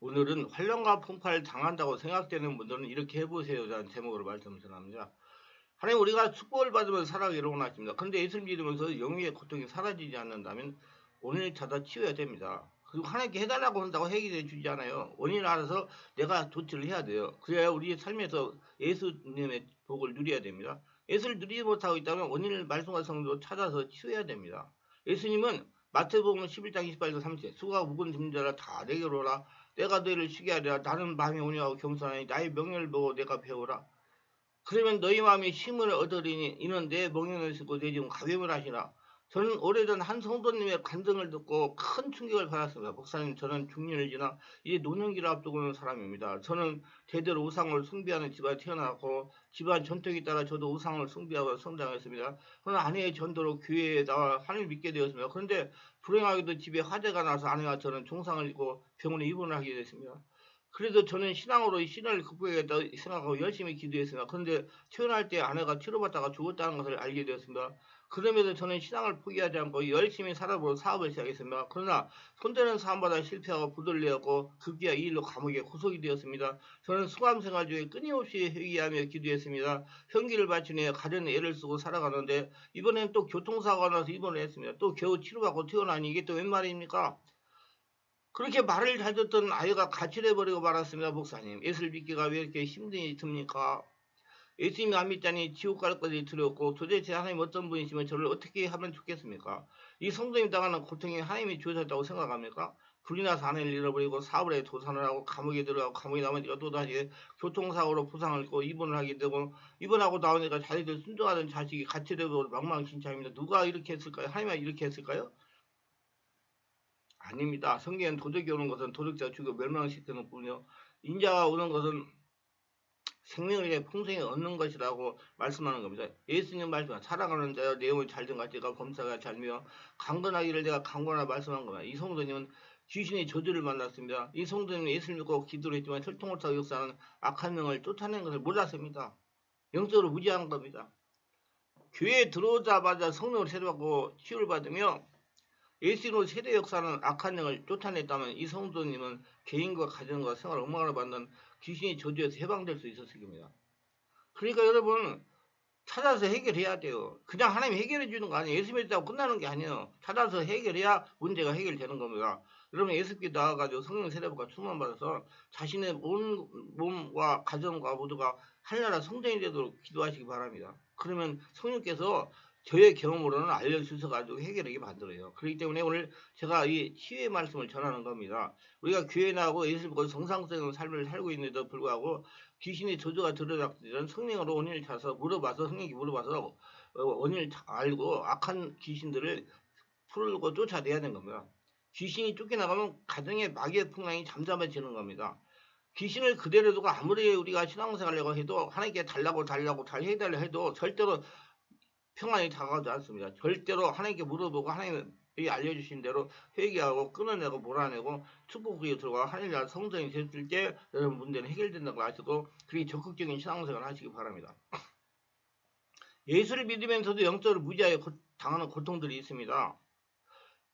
오늘은 환란과 풍파를 당한다고 생각되는 분들은 이렇게 해보세요라는 제목으로 말씀을 전합니다. 하나님, 우리가 축복을 받으면 살아가기를 원하십니다. 그런데 예수를 믿으면서 영의 고통이 사라지지 않는다면 원인을 찾아 치워야 됩니다. 그리고 하나님께 해달라고 한다고 해결해 주지 않아요. 원인을 알아서 내가 조치를 해야 돼요. 그래야 우리의 삶에서 예수님의 복을 누려야 됩니다. 예수를 누리지 못하고 있다면 원인을 말씀과 성도로 찾아서 치워야 됩니다. 예수님은 마태복음 11장 28절 30절 수고하고 무거운 짐진 자라 다 내게로 오라. 내가 너희를 쉬게 하리라. 나는 마음이 온유하고 겸손하니 나의 명령을 보고 내가 배우라. 그러면 너희 마음이 쉼을 얻으리니 이는 내 멍에를 쓰고 내 지금 가벼움을 하시라. 저는 오래전 한 성도님의 간증을 듣고 큰 충격을 받았습니다. 목사님, 저는 중년을 지나 이제 노년기를 앞두고 있는 사람입니다. 저는 대대로 우상을 숭배하는 집안에 태어났고 집안 전통에 따라 저도 우상을 숭배하고 성장했습니다. 그러나 아내의 전도로 교회에 나와 하나님을 믿게 되었습니다. 그런데 불행하게도 집에 화재가 나서 아내와 저는 중상을 입고 병원에 입원을 하게 됐습니다. 그래도 저는 신앙으로 이 신을 극복해야겠다 생각하고 열심히 기도했습니다. 그런데 퇴원할 때 아내가 치료받다가 죽었다는 것을 알게 되었습니다. 그럼에도 저는 신앙을 포기하지 않고 열심히 살아보고 사업을 시작했습니다. 그러나 손대는 사업마다 실패하고 부들려고 급기야 이 일로 감옥에 구속이 되었습니다. 저는 수감생활 중에 끊임없이 회개하며 기도했습니다. 형기를 바친 후에 가정에 애를 쓰고 살아가는데 이번엔 또 교통사고가 나서 입원을 했습니다. 또 겨우 치료받고 퇴원하니 이게 또 웬 말입니까? 그렇게 말을 잘 듣던 아이가 가출해버리고 말았습니다. 목사님, 예수를 믿기가 왜 이렇게 힘들이 듭니까? 예수님이 안 믿자니 지옥 갈 것이 두렵고 도대체 하나님 어떤 분이시면 저를 어떻게 하면 좋겠습니까? 이 성도님 당하는 고통이 하나님이 주셨다고 생각합니까? 불이 나서 아내를 잃어버리고 사업을 해 도산을 하고 감옥에 들어가고 감옥에 나오니까 또다시 교통사고로 부상을 입고 입원을 하게 되고 입원하고 나오니까 자기들 순종하던 자식이 가출해버리고 망망신창입니다. 누가 이렇게 했을까요? 하나님이 이렇게 했을까요? 아닙니다. 성경엔 도적이 오는 것은 도적자 죽여 멸망시키는 뿐이요. 인자가 오는 것은 생명을 위해 풍성히 얻는 것이라고 말씀하는 겁니다. 예수님 말씀은 사랑하는 자여 내용을 잘된 가지가 검사가 잘며 강건하기를 내가 강건하다 말씀한 겁니다. 이 성도님은 귀신의 저주를 만났습니다. 이 성도님은 예수를 믿고 기도를 했지만 혈통을 타고 역사하는 악한 영을 쫓아낸 것을 몰랐습니다. 영적으로 무지한 겁니다. 교회에 들어오자마자 성령을 세례받고 치유를 받으며 예수로 세대 역사는 악한 영을 쫓아냈다면 이 성도님은 개인과 가정과 생활 엉망을 받는 귀신의 저주에서 해방될 수 있었을 겁니다. 그러니까 여러분, 찾아서 해결해야 돼요. 그냥 하나님이 해결해 주는 거 아니에요. 예수 믿다고 끝나는 게 아니에요. 찾아서 해결해야 문제가 해결되는 겁니다. 여러분, 예수께 나와가지고 성령 세례받고 충만 받아서 자신의 몸과 가정과 모두가 하늘나라 성전이 되도록 기도하시기 바랍니다. 그러면 성령께서 저의 경험으로는 알려주셔가지고 해결하게 만들어요. 그렇기 때문에 오늘 제가 이 치유의 말씀을 전하는 겁니다. 우리가 교회 나가고 예수 믿고 정상적인 삶을 살고 있는데도 불구하고 귀신의 저주가 들어닥치는 성령으로 원인을 찾아서 물어봐서 성령이 물어봐서 원인을 알고 악한 귀신들을 풀고 쫓아내야 되는 겁니다. 귀신이 쫓겨나가면 가정의 마귀의 풍랑이 잠잠해지는 겁니다. 귀신을 그대로 두고 아무리 우리가 신앙생활을 해도 하나님께 달라고 잘 해달라 해도 절대로 평안이 다가오지 않습니다. 절대로 하나님께 물어보고 하나님이 알려주신 대로 회개하고 끊어내고 몰아내고 축복구에 들어가 하나님 나라 성전이 됐을 때 여러분 문제는 해결된다는 걸 아시고 그게 적극적인 신앙생활을 하시기 바랍니다. 예수를 믿으면서도 영적으로 무지하게 당하는 고통들이 있습니다.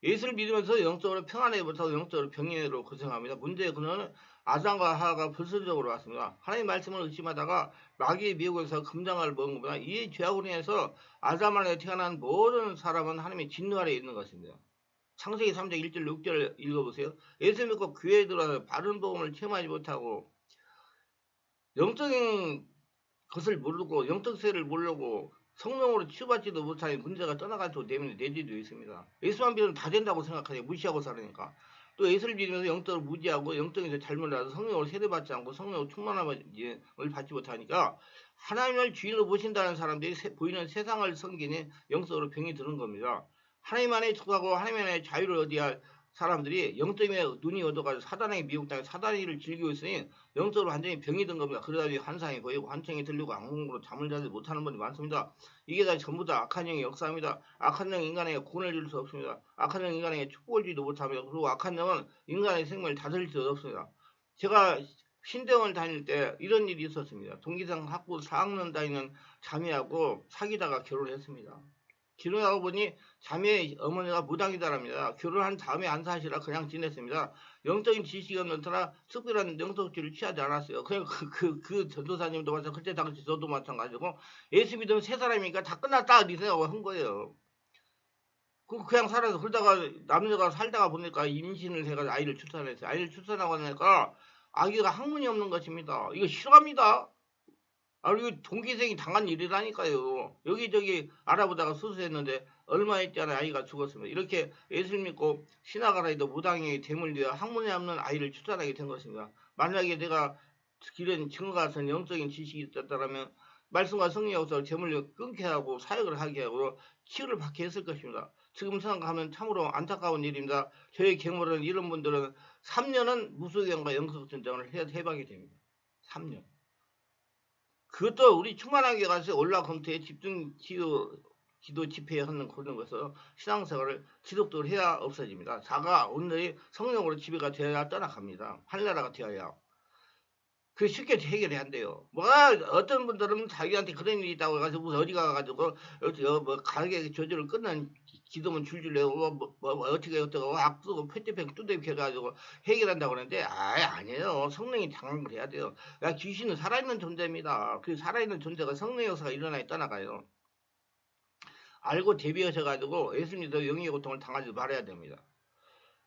예수를 믿으면서 영적으로 평안하지 못하고 영적으로 병해로 고생합니다. 문제의 근원은 아담과 하와가 불순적으로 왔습니다. 하나님 말씀을 의심하다가 마귀의 미혹에서 금장을 먹은 것보다 이 죄악으로 인해서 아담 안에 태어난 모든 사람은 하나님의 진노 아래에 있는 것입니다. 창세기 3장 1절 6절 읽어보세요. 예수 믿고 교회에 들어와서 바른 복음을 체험하지 못하고 영적인 것을 모르고 영적세를 모르고 성령으로 치유받지도 못하니 문제가 떠나가지고 내면에 내재되어 있습니다. 예수만 믿으면 다 된다고 생각하죠. 무시하고 살으니까. 또 예수를 믿으면서 영적으로 무지하고 영적에서 잘못 나서 성령으로 세례받지 않고 성령으로 충만함을 받지 못하니까 하나님을 주인으로 모신다는 사람들이 보이는 세상을 섬기니 영적으로 병이 드는 겁니다. 하나님 안에 속하고 하나님 안에 자유를 얻어야 할 사람들이 영적인 눈이 얻어가지고 사단에게 미혹당해 사단의 일을 즐기고 있으니 영적으로 완전히 병이 든 겁니다. 그러다 보니 환상이 보이고 환청이 들리고 악몽으로 잠을 자지 못하는 분이 많습니다. 이게 다 전부 다 악한 영의 역사입니다. 악한 영 인간에게 구원을 줄 수 없습니다. 악한 영 인간에게 축복을 주지도 못합니다. 그리고 악한 영은 인간의 생명을 다스릴 수 없습니다. 제가 신대원을 다닐 때 이런 일이 있었습니다. 동기상 학부 4학년 다니는 자매하고 사귀다가 결혼했습니다. 결혼하고 보니 자매 어머니가 무당이다랍니다. 결혼한 다음에 안 사시라 그냥 지냈습니다. 영적인 지식이 없는 터라 특별한 영적지를 취하지 않았어요. 그냥 그 전도사님도 마찬가지고 그때 당시 저도 마찬가지고 예수 믿으면 세 사람이니까 다 끝났다 이 생각을 한 거예요. 그냥 살아서 그러다가 남녀가 살다가 보니까 임신을 해가지고 아이를 출산했어요. 아이를 출산하고 나니까 아기가 학문이 없는 것입니다. 이거 싫어합니다. 아, 이거 동기생이 당한 일이라니까요. 여기저기 알아보다가 수술했는데 얼마 있잖아요. 아이가 죽었습니다. 이렇게 예수를 믿고 신학을 해도 무당에게 대물리어 학문이 없는 아이를 출산하게 된 것입니다. 만약에 내가 기른 증거가 같은 영적인 지식이 있었다면 말씀과 성령 역사를 제물로 끊게 하고 사역을 하게 하고 치유를 받게 했을 것입니다. 지금 생각하면 참으로 안타까운 일입니다. 저희 경험은 이런 분들은 3년은 무수경과 영적 전쟁을 해방이 됩니다. 3년. 그것도 우리 충만하게 가서 올라 검토에 집중 기도 집회에 하는 그런 것을 신앙생활을 지속적으로 해야 없어집니다. 자가 온전히 성령으로 지배가 되어야 떠나갑니다. 하늘나라가 되어야. 그 쉽게 해결이 안 돼요. 어떤 분들은 자기한테 그런 일이 있다고 해가지고 어디 가가지고 뭐 가게 조절을 끊는 기도문 줄줄 내고 어떻게 악쓰고 페트병 뚜대기 해가지고 해결한다고 그러는데 아니에요. 성령이 장악을 해야 돼요. 귀신은 살아있는 존재입니다. 그 살아있는 존재가 성령 역사가 일어나야 떠나가요. 알고 대비하셔가지고 예수님도 영의 고통을 당하지 말아야 됩니다.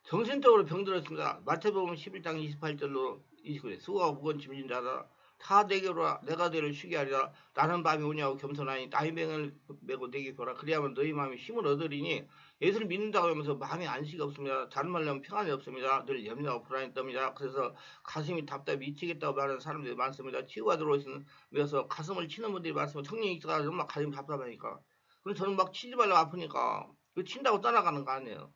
정신적으로 병들었습니다. 마태복음 11장 28절로 29절 수고가 무거운 짐진 자라 다 내게로 내가 너를 쉬게 하리라. 나는 밤이 오냐고 겸손하니 나의 맹을 메고 내게 보라. 그리하면 너희 마음이 힘을 얻으리니 예수를 믿는다고 하면서 마음에 안식이 없습니다. 다른 말로 하면 평안이 없습니다. 늘 염려하고 불안이 떱니다. 그래서 가슴이 답답해 미치겠다고 말하는 사람들이 많습니다. 치유가 들어오면서 가슴을 치는 분들이 많습니다. 성령이 있어가지고 막 가슴이 답답하니까. 그럼 저는 막 치지 말라고 아프니까 친다고 떠나가는 거 아니에요.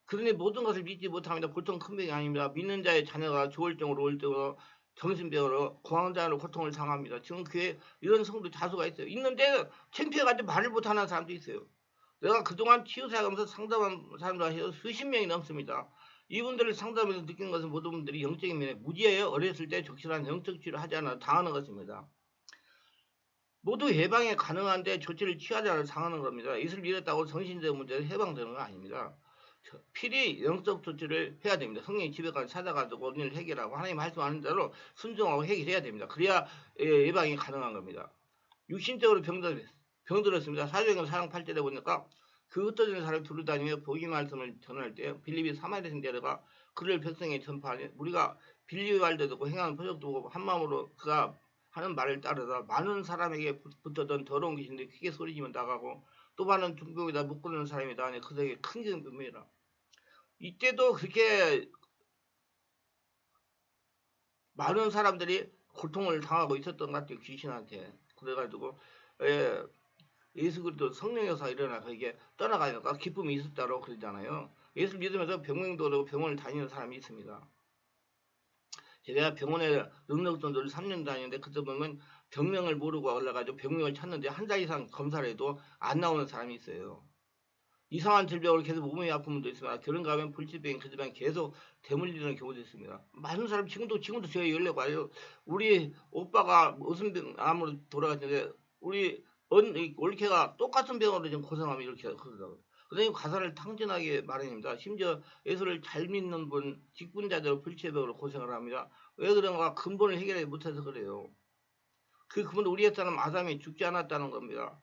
그러니 모든 것을 믿지 못합니다. 보통 큰 병이 아닙니다. 믿는 자의 자녀가 조울증으로 올증으로 정신병으로 공황장애로 고통을 당합니다. 지금 교회 이런 성도 다수가 있어요. 있는데 창피해가지고 말을 못하는 사람도 있어요. 내가 그동안 치유사하면서 상담한 사람들 해서 수십 명이 넘습니다. 이분들을 상담해서 느낀 것은 모든 분들이 영적인 면에 무지해요. 어렸을 때 적절한 영적 치료를 하지 않아 당하는 것입니다. 모두 예방이 가능한데 조치를 취하지 않아 당하는 겁니다. 예수를 믿었다고 정신적 문제로 해방되는 건 아닙니다. 필히 영적 조치를 해야 됩니다. 성령의 집에까지 찾아가지고 원인을 해결하고 하나님 말씀하는 대로 순종하고 해결해야 됩니다. 그래야 예방이 가능한 겁니다. 육신적으로 병들었습니다. 사도행전 4장 8절에 보니까 그 흩어진 사람이 두루다니며 복음 말씀을 전할 때 빌립이 사마리아인 데려가 그를 백성에 전파하니 우리가 빌립의 말도 듣고 행하는 표적도 보고 한마음으로 그가 하는 말을 따르다 많은 사람에게 붙었던 더러운 귀신들이 크게 소리지며 나가고 또 많은 중병이다 묶고는 사람이다 하니 그들에게 큰 기쁨이라. 이때도 그렇게 많은 사람들이 고통을 당하고 있었던 것 같아요. 귀신한테. 그래가지고 예수 그리스도 성령 역사가 일어나서 이게 떠나가니까 기쁨이 있었다고 그러잖아요. 예수 믿으면서 병명도 오고 병원을 다니는 사람이 있습니다. 제가 병원에 능력전도를 3년 다니는데 그때 보면 병명을 모르고 올라가지고 병명을 찾는데 한 달 이상 검사를 해도 안 나오는 사람이 있어요. 이상한 질병으로 계속 몸이 아픈 분도 있습니다. 결혼 가면 불치병, 그 질병 계속 대물리는 경우도 있습니다. 많은 사람 지금도 저희 연락 와요. 우리 오빠가 무슨 암으로 돌아갔는데 우리 올케가 똑같은 병으로 지금 고생하면 이렇게 그러더라고요. 선생님 가사를 탕진하게 마련입니다. 심지어 예수를 잘 믿는 분, 직분자들 불치병으로 고생을 합니다. 왜 그런가? 근본을 해결하지 못해서 그래요. 그 근본 우리의 사람 아담이 죽지 않았다는 겁니다.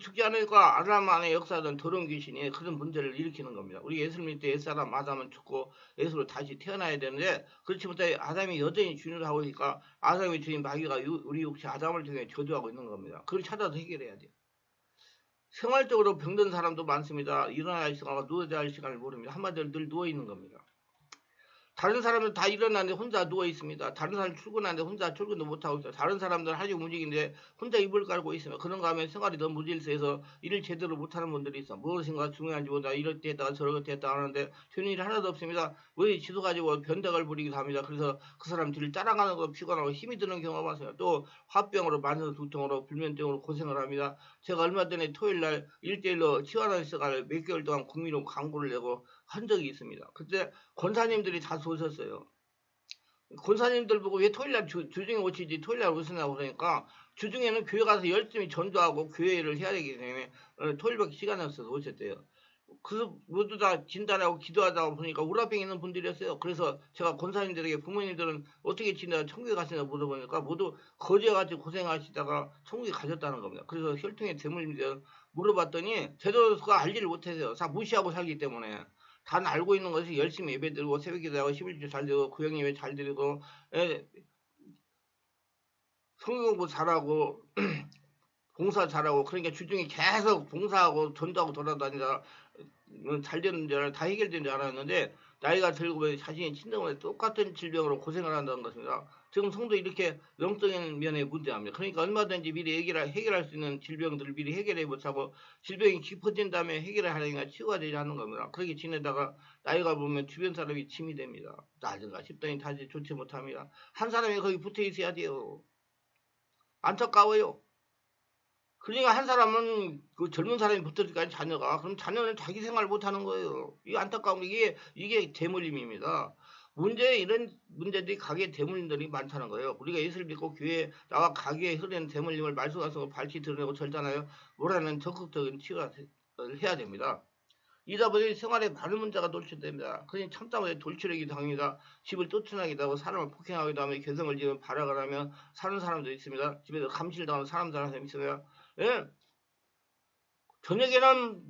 죽지 않으니까 아담 안에 역사하던 더러운 귀신이 그런 문제를 일으키는 겁니다. 우리 예수를 믿을 때 옛사람 아담은 죽고 예수로 다시 태어나야 되는데 그렇지 못해 아담이 여전히 주인을 하고 있으니까 아담의 주인 마귀가 우리 혹시 아담을 통해 저주하고 있는 겁니다. 그걸 찾아서 해결해야 돼요. 생활적으로 병든 사람도 많습니다. 일어나야 할 시간과 누워야 할 시간을 모릅니다. 한마디로 늘 누워있는 겁니다. 다른 사람은 다 일어나는데 혼자 누워 있습니다. 다른 사람 출근하는데 혼자 출근도 못하고 있어요. 다른 사람들은 하루 움직이는데 혼자 이불 깔고 있으면 그런가 하면 생활이 너무 무질서해서 일을 제대로 못하는 분들이 있어. 무엇인가 중요한지 보다 이럴 때 했다가 저럴 때 했다가 하는데 되는 일이 하나도 없습니다. 왜 지도 가지고 변덕을 부리기도 합니다. 그래서 그 사람 뒤를 따라가는 거 피곤하고 힘이 드는 경우가 많습니다. 또 화병으로 만성 두통으로 불면증으로 고생을 합니다. 제가 얼마 전에 토요일날 1대1로 치환원 시간을 몇 개월 동안 국민으로 광고를 내고 한 적이 있습니다. 그때 권사님들이 다 오셨어요. 권사님들 보고 왜 토요일날 주중에 오시지 토요일날 오시냐고 그러니까 주중에는 교회 가서 열심히 전도하고 교회를 해야 되기 때문에 토요일밖에 시간이 없어서 오셨대요. 그래서 모두 다 진단하고 기도하다 보니까 우라병 있는 분들이었어요. 그래서 제가 권사님들에게 부모님들은 어떻게 지내다 천국에 가시나 물어보니까 모두 거제같이 고생하시다가 천국에 가셨다는 겁니다. 그래서 혈통의 대물림들 물어봤더니 제도가 알지를 못해서요. 다 무시하고 살기 때문에. 다 알고 있는 것이 열심히 예배 드리고 새벽 기도하고 11조 잘 드리고 구역 예배 잘 드리고 성경 공부 잘하고 봉사 잘하고 그러니까 주중에 계속 봉사하고 전도하고 돌아다니다 잘 되는 줄 다 해결된 줄 알았는데 나이가 들고 보니 자신이 친정에 똑같은 질병으로 고생을 한다는 것입니다. 지금 성도 이렇게 영적인 면에 문제합니다. 그러니까 얼마든지 미리 해결할 수 있는 질병들을 미리 해결해 못하고 질병이 깊어진 다음에 해결을 하려니까 치유가 되지 않는 겁니다. 그렇게 지내다가 나이가 보면 주변 사람이 짐이 됩니다. 나든가 싶더니 다시 좋지 못합니다. 한 사람이 거기 붙어 있어야 돼요. 안타까워요. 그러니까 한 사람은 그 젊은 사람이 붙어질까지 자녀가 그럼 자녀는 자기 생활을 못하는 거예요. 이게 안타까운 게 이게 대물림입니다. 이런 문제들이 가게 대물림들이 많다는 거예요. 우리가 예수를 믿고 교회에 나와 가게에 흐르는 대물림을 말씀하셔서 밝히 드러내고 절잖아요. 뭐라는 적극적인 치유를 해야 됩니다. 이다 보니 생활에 많은 문제가 돌출됩니다. 그러니 참다못해 돌출하기도 합니다. 집을 쫓아나기도 하고 사람을 폭행하기도 하며 개성을 지으면 발악을 하며 사는 사람도 있습니다. 집에서 감실당하는 사람도 있습니다. 예? 저녁에는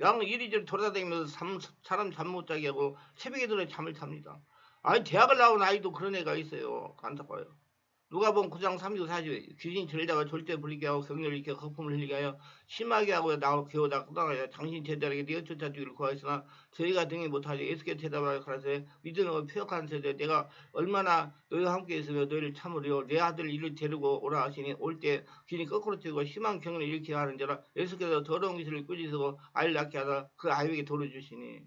양 이리저리 돌아다니면서 사람 잠 못 자게 하고 새벽에 들어 잠을 잡니다. 아니 대학을 나온 아이도 그런 애가 있어요. 안타까워요. 누가복음 9장 30, 40 귀신 들리다가 절대 불리게 하고 격렬히 일으켜 거품을 흘리게 하여 심하게 하고 나와 겨우다 꾸당하여 당신 제자에게 네가 쫓아주기를 구하였으나 저희가 등이 못하지. 예수께 대답하여 가라사대 믿음을 표역하는 세대 내가 얼마나 너희와 함께 있으며 너희를 참으려 내 아들 이를 데리고 오라 하시니 올 때 귀신이 거꾸로 튀고 심한 경을 일으키게 하는지라 예수께서 더러운 귀신을 꾸짖으고 아이를 낳게 하다 그 아이에게 돌을 주시니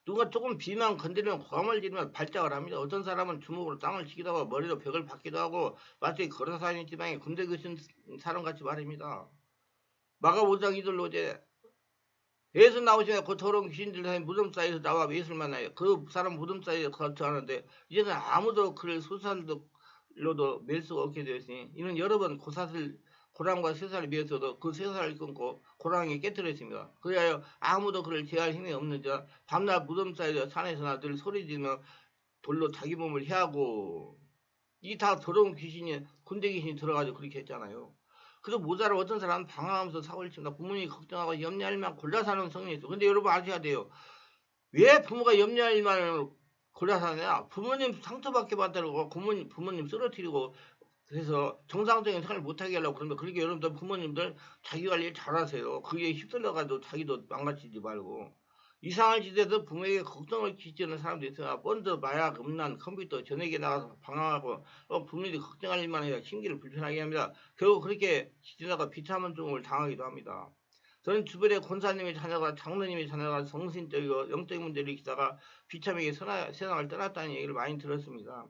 누가 조금 비만 건드리면 고함을 지르면 발작을 합니다. 어떤 사람은 주먹으로 땅을 치기도 하고 머리로 벽을 박기도 하고 마치 걸어다니는 지방에 군대 계신 사람같이 말입니다. 마가오장 이들로제 예수 나오시면 그 더러운 귀신들 사이 무덤 사이에서 나와 예수를 만나요. 그 사람 무덤 사이에 거처하는데 이제는 아무도 그를 소살로도 맬 수가 없게 되었으니 이는 여러 번 고랑과 쇠살을 비었어도 그 쇠살을 끊고 고랑이 깨뜨렸습니다. 그리하여 아무도 그를 제할 힘이 없는 자 밤낮 무덤 사이에 산에서나 늘 소리지며 돌로 자기 몸을 해하고 이 다 더러운 귀신이 군대 귀신이 들어가지고 그렇게 했잖아요. 그래서 모자를 어떤 사람은 방황하면서 사고를 칩니다. 부모님이 걱정하고 염려할 일만 골라 사는 성이 있어. 근데 여러분 아셔야 돼요. 왜 부모가 염려할 일만 골라 사느냐? 부모님 상처받게 만들고 부모님 쓰러뜨리고 그래서 정상적인 생활을 못하게 하려고 그러면 그렇게 여러분들 부모님들 자기 관리 잘하세요. 그게 휩쓸려가지고 자기도 망가지지 말고 이상한 짓에서 부모에게 걱정을 끼치는 사람도 있어요. 본드, 마약, 음란, 컴퓨터, 전액에 나가서 방황하고 부모님이 걱정할 일만 해야 심기를 불편하게 합니다. 결국 그렇게 지내다가 비참한 죽음을 당하기도 합니다. 저는 주변에 권사님의 자녀가 장로님의 자녀가 정신적이고 영적인 문제를 일으키다가 비참하게 세상을 떠났다는 얘기를 많이 들었습니다.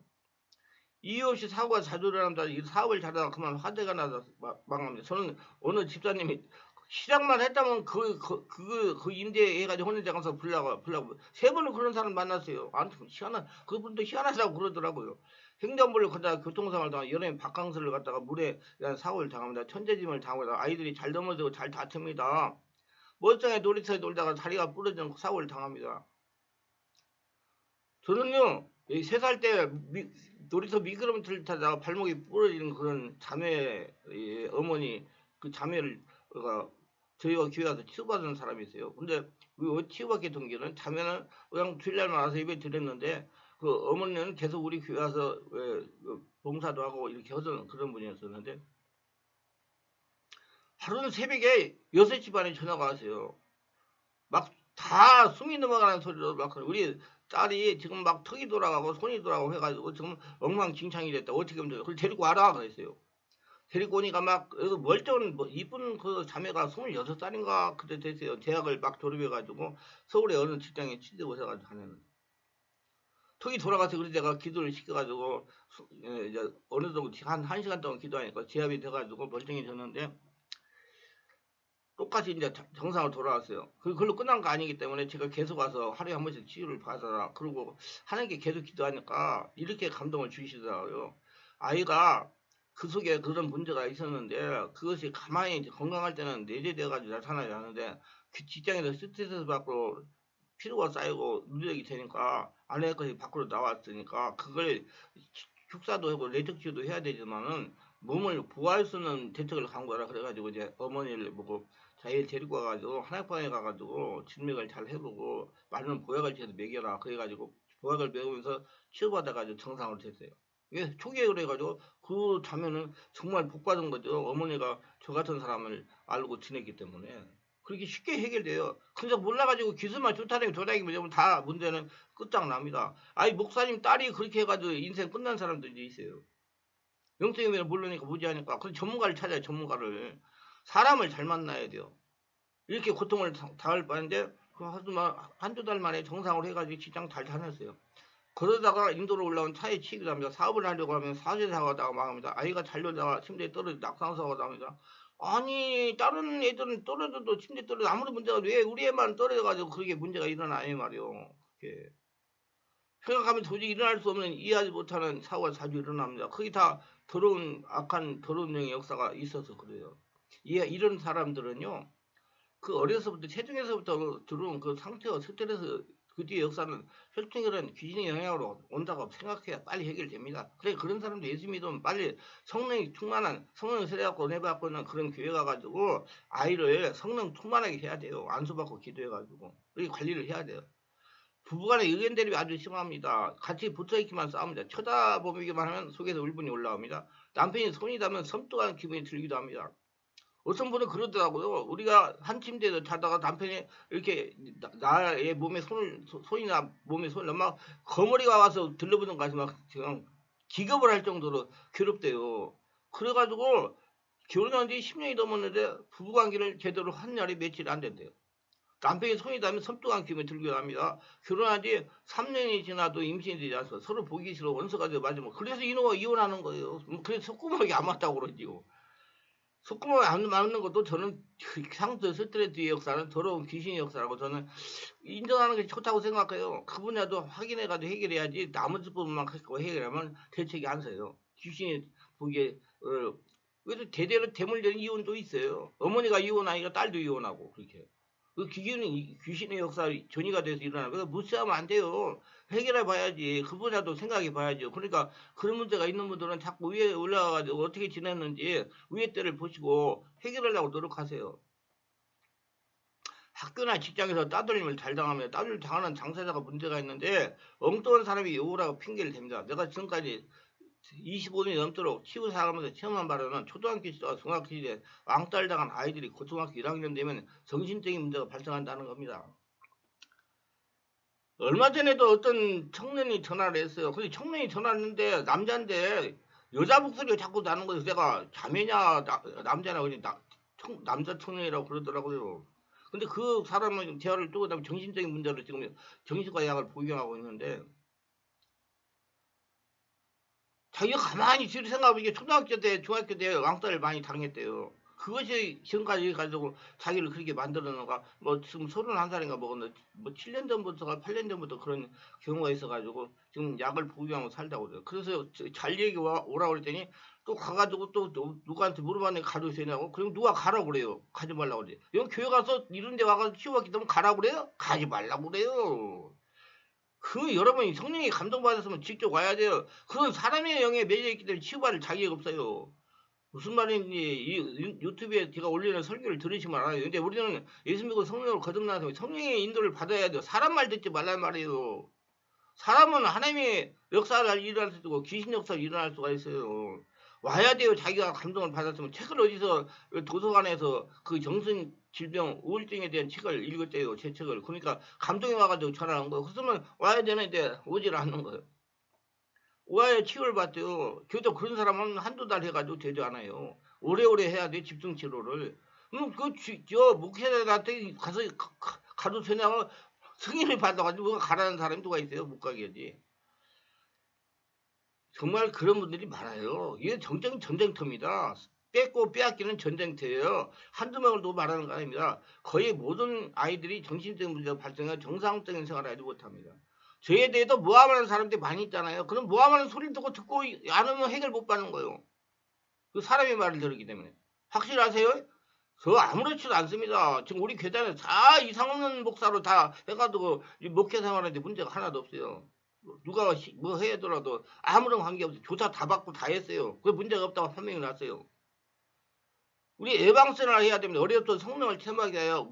이유 없이 사고가 자주 일어납니다. 이 사업을 잘하다가 그만 화재가 나서 망합니다. 저는 어느 집사님이 시작만 했다면 그 임대해가지고 혼인장 가서 불라고 세 번은 그런 사람 만났어요. 그분도 희한하다고 그러더라고요. 횡단보도를 걷다가 교통사고를 당하고 여름에 바캉스를 갔다가 물에 사고를 당합니다. 천재짐을 당하고 아이들이 잘 넘어지고 잘 다툽니다. 멀쩡해 놀이터에 놀다가 다리가 부러지는 사고를 당합니다. 저는요 3살 때 놀이터 미끄럼틀 타다가 발목이 부러지는 그런 자매 어머니 그 자매를 저희가 교회 가서 치유받은 사람이 있어요. 근데 그 치유받게 된 게는 자매는 그냥 주일날만 와서 예배 드렸는데 그 어머니는 계속 우리 교회 와서 봉사도 하고 이렇게 하던 그런 분이었었는데 하루는 새벽에 6시 반에 전화가 왔어요. 막 다 숨이 넘어가는 소리로 막 우리 딸이 지금 막 턱이 돌아가고 손이 돌아가고 해가지고 지금 엉망진창이 됐다. 어떻게 하면 돼요? 그걸 데리고 와라 그랬어요. 데리고 오니까 막 멀쩡한 이쁜 그 자매가 26살인가 그때 됐어요. 대학을 막 졸업해가지고 서울에 어느 직장에 취직을 해가지고 하는 턱이 돌아가서 그래서 내가 기도를 시켜가지고 이제 어느 정도 한 1시간 동안 기도하니까 제압이 돼가지고 멀쩡해졌는데 똑같이 이제 정상으로 돌아왔어요. 그걸로 끝난 거 아니기 때문에 제가 계속 와서 하루에 한 번씩 치유를 받아라. 그리고 하는 게 계속 기도하니까 이렇게 감동을 주시더라고요. 아이가 그 속에 그런 문제가 있었는데 그것이 가만히 이제 건강할 때는 내재돼가지고 나타나지 않는데 그 직장에서 스트레스 받고 피로가 쌓이고 누적이 되니까 아내 것이 밖으로 나왔으니까 그걸 축사도 하고 내적 치유도 해야 되지만은 몸을 보호할 수 있는 대책을 간 거라 그래가지고 이제 어머니를 보고 자기를 데리고 가가지고 한약방에 가가지고 진맥을 잘 해보고 많은 보약을 지어서 먹여라 그래가지고 보약을 먹으면서 치유받아가지고 정상으로 됐어요. 이게 초기에 그래가지고 그 자면은 정말 복 받은 거죠. 어머니가 저 같은 사람을 알고 지냈기 때문에 그렇게 쉽게 해결돼요. 근데 몰라가지고 기술만 좋다는 도다니면 다 문제는 끝장납니다. 아니 목사님 딸이 그렇게 해가지고 인생 끝난 사람들이 있어요. 영적인 모르니까 무지하니까 그 전문가를 찾아요. 전문가를 사람을 잘 만나야 돼요. 이렇게 고통을 당할 뻔했는데 그 한두 달 만에 정상으로 해가지고 직장 잘 다녔어요. 그러다가 인도로 올라온 차에 치기도 합니다. 사업을 하려고 하면 사제 사고하다가 망합니다. 아이가 잘려다가 침대에 떨어져 낙상사고가 납니다. 아니 다른 애들은 떨어져도 침대에 떨어져 아무런 문제가 왜 우리 애만 떨어져가지고 그렇게 문제가 일어나요 말이요. 그게 생각하면 도저히 일어날 수 없는 이해하지 못하는 사고가 자주 일어납니다. 그게 다 더러운 악한 더러운 영의 역사가 있어서 그래요. 이런 사람들은요. 그 어려서부터 체중에서부터 들어온 그 상태와 스트레스 그 뒤에 역사는 혈통이라는 귀신의 영향으로 온다고 생각해야 빨리 해결됩니다. 그래 그런 사람도 예수 믿으면 빨리 성령이 충만한 성령 세례받고 은혜받고 있는 그런 교회 가가지고 아이를 성령 충만하게 해야 돼요. 안수받고 기도해가지고 그렇게 관리를 해야 돼요. 부부간의 의견 대립이 아주 심합니다. 같이 붙어있기만 싸웁니다. 쳐다보기만 하면 속에서 울분이 올라옵니다. 남편이 손이 닿으면 섬뜩한 기분이 들기도 합니다. 어떤 분은 그러더라고요. 우리가 한 침대에서 자다가 남편이 이렇게 나의 몸에 손이나 몸에 손을 막 거머리가 와서 들러붙는 것이 막 그냥 기겁을 할 정도로 괴롭대요. 그래가지고 결혼한 지 10년이 넘었는데 부부관계를 제대로 한 날이 며칠 안 된대요. 남편이 손이 닿으면 섬뜩한 기분이 들기도 합니다. 결혼한 지 3년이 지나도 임신이 되지 않아서 서로 보기 싫어 원수가 되어 맞으면 그래서 이노가 이혼하는 거예요. 그래서 속구멍이 안 맞다고 그러지요. 속구멍이 안 맞는 것도 저는 상처 스트레스의 역사는 더러운 귀신의 역사라고 저는 인정하는 게 좋다고 생각해요. 그 분야도 확인해가지고 해결해야지 나머지 부분만 갖고 해결하면 대책이 안 서요. 귀신이 보기에 그래서 대대로 대물리는 이혼도 있어요. 어머니가 이혼하니까 딸도 이혼하고 그렇게. 그 귀신의 역사 전이가 돼서 일어나는 거 무시하면 안 돼요. 해결해 봐야지. 그 분야도 생각해 봐야죠. 그러니까 그런 문제가 있는 분들은 자꾸 위에 올라가가지고 어떻게 지냈는지 위에 때를 보시고 해결하려고 노력하세요. 학교나 직장에서 따돌림을 잘 당하면 따돌림 당하는 당사자가 문제가 있는데 엉뚱한 사람이 요구라고 핑계를 댑니다. 내가 지금까지 25년이 넘도록 치유 사람에서 체험한 바로는 초등학교 시절, 중학교 시절에 왕따를 당한 아이들이 고등학교 1학년 되면 정신적인 문제가 발생한다는 겁니다. 얼마 전에도 어떤 청년이 전화를 했어요. 근데 청년이 전화를 했는데 남자인데 여자 목소리가 자꾸 나는 거예요. 내가 자매냐 남자냐 그러니 남자 청년이라고 그러더라고요. 근데 그 사람은 대화를 뜨고 나면 정신적인 문제로 지금 정신과 약을 복용하고 있는데 자기가 가만히 뒤로 생각하면 이게 초등학교 때, 중학교 때 왕따를 많이 당했대요. 그것이 지금까지 가지고 자기를 그렇게 만들어놓은가, 뭐 지금 31살인가 먹었는데, 뭐 7년 전부터가 8년 전부터 그런 경우가 있어가지고 지금 약을 복용하고 살다고 그래요. 그래서 잘 얘기 오라고 그랬더니 또 가가지고 또 누구한테 물어봤는데 가도 되냐고. 그럼 누가 가라고 그래요. 가지 말라고 그래. 여기 교회 가서 이런 데 와가지고 치유받기 때문에 가라고 그래요? 가지 말라고 그래요. 그 여러분이 성령이 감동받았으면 직접 와야 돼요. 그건 사람의 영에 매여있기 때문에 치유받을 자격이 없어요. 무슨 말인지 이 유튜브에 제가 올리는 설교를 들으시면 알아요. 근데 우리는 예수 믿고 성령으로 거듭나서 성령의 인도를 받아야 돼요. 사람 말 듣지 말란 말이에요. 사람은 하나님의 역사를 일어날 수 있고 귀신 역사를 일어날 수가 있어요. 와야 돼요. 자기가 감동을 받았으면 책을 어디서 도서관에서 그 정신 질병 우울증에 대한 책을 읽었대요. 제 책을. 그러니까 감동이 와가지고 전화한 거예요. 그러면 와야 되는데 오질 않는 거예요. 와야 치료를 받대요. 교도 그런 사람은 한두 달 해가지고 되지 않아요. 오래오래 해야 돼 집중 치료를. 저 목회자한테 가서 가도 되냐고 승인을 받아가지고 누가 가라는 사람이 누가 있어요? 못 가게 하지. 정말 그런 분들이 많아요. 이게 전쟁터입니다. 뺏고 빼앗기는 전쟁터예요. 한두 명을 또 말하는 거 아닙니다. 거의 모든 아이들이 정신적인 문제가 발생해 정상적인 생활을 하지 못합니다. 저에 대해서 모함하는 사람들이 많이 있잖아요. 그럼 모함하는 소리를 듣고 안 하면 해결 못 받는 거예요. 그 사람의 말을 들었기 때문에. 확실하세요? 저 아무렇지도 않습니다. 지금 우리 교단에 다 이상없는 목사로 다 해가지고 목회 생활하는데 문제가 하나도 없어요. 누가 뭐 해더라도 아무런 관계없이 조사 다 받고 다 했어요. 그 문제가 없다고 판명이 났어요. 우리 예방선을 해야 됩니다. 어려웠던 성령을 체험하게 하여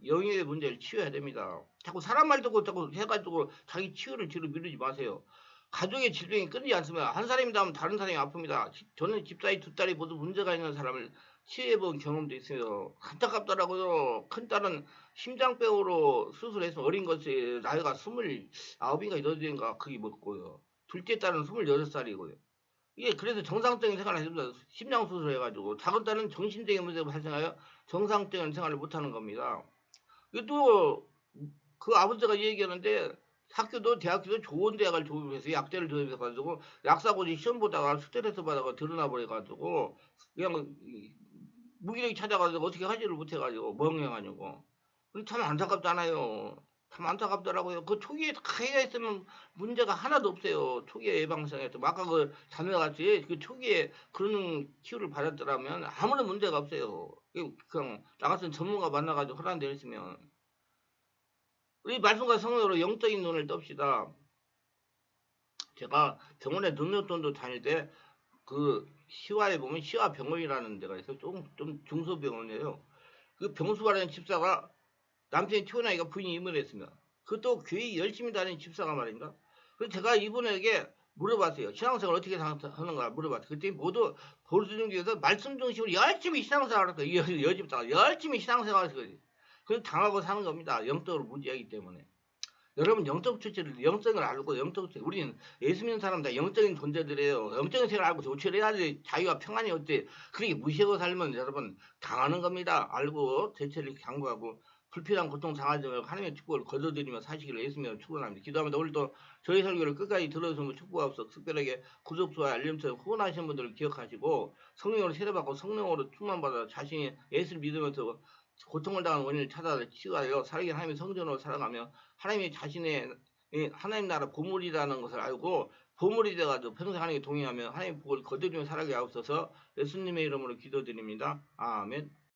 영역의 문제를 치유해야 됩니다. 자꾸 사람 말 듣고 자꾸 해가지고 자기 치유를 뒤로 미루지 마세요. 가족의 질병이 끊이지 않습니다. 한 사람이 나면 다른 사람이 아픕니다. 저는 집사위 두 딸이 모두 문제가 있는 사람을 치유해본 경험도 있어요. 안타깝더라고요. 큰 딸은 심장병으로 수술해서 어린 것이 나이가 29인가 8인가 그게 먹고요. 둘째 딸은 26살이고요. 이게 그래서 정상적인 생활을 해줍니다. 심장 수술을 해가지고 작은 딸은 정신적인 문제가 발생하여 정상적인 생활을 못하는 겁니다. 또 그 아버지가 얘기하는데 학교도 대학교도 좋은 대학을 졸업해서 약대를 졸업해가지고 약사고시 시험 보다가 스트레스 받아가 드러나 버려가지고 그냥 무기력이 찾아가지고 어떻게 하지를 못해가지고 멍해가지고 참 안타깝잖아요. 참 안타깝더라고요. 그 초기에 다 해야 했으면 문제가 하나도 없어요. 초기에 예방성에서 아까 그 자매같이 그 초기에 그런 치유를 받았더라면 아무런 문제가 없어요. 그냥 나 같은 전문가 만나가지고 허락돼 있으면 우리 말씀과 성령으로 영적인 눈을 떱시다. 제가 병원에 눈여돈도 다닐 때 그 시화에 보면 시화병원이라는 데가 있어요. 좀 중소병원이에요. 그 병수발하는 집사가 남편이 튀어나니까 부인이 임을했습니다. 그것도 교회 열심히 다니는 집사가 말입니다. 그래서 제가 이분에게 물어봤어요. 신앙생활 어떻게 하는가 물어봤어요. 그때 모두 보수중에서 말씀 중심으로 열심히 신앙생활을 했어요. 여집사가 열심히 신앙생활을 했어요. 그래서 당하고 사는 겁니다. 영적으로 무지하기 때문에. 여러분 영적 추체를 영적을 알고 영적 추체 우리는 예수 믿는 사람 다 영적인 존재들이에요. 영적인 생을 알고 조치를 해야지 자유와 평안이 어때 그렇게 무시하고 살면 여러분 당하는 겁니다. 알고 대처를 강구하고 불필요한 고통 당하지 말고 하나님의 축복을 거둬들이며 사시기를 예수 믿으며 축원합니다. 기도합니다. 오늘도 저희 설교를 끝까지 들어주시면 축복하옵소서. 특별하게 구독수와 알림처럼 후원하시는 분들을 기억하시고 성령으로 세례받고 성령으로 충만받아 자신이 예수를 믿으면서 고통을 당하는 원인을 찾아 치유하여 살아계신 하나님의 성전으로 살아가며 하나님이 자신의 하나님 나라 보물이라는 것을 알고 보물이 돼가지고 평생 하나님께 동의하며 하나님의 복을 거두며 살아가게 하옵소서. 예수님의 이름으로 기도드립니다. 아멘.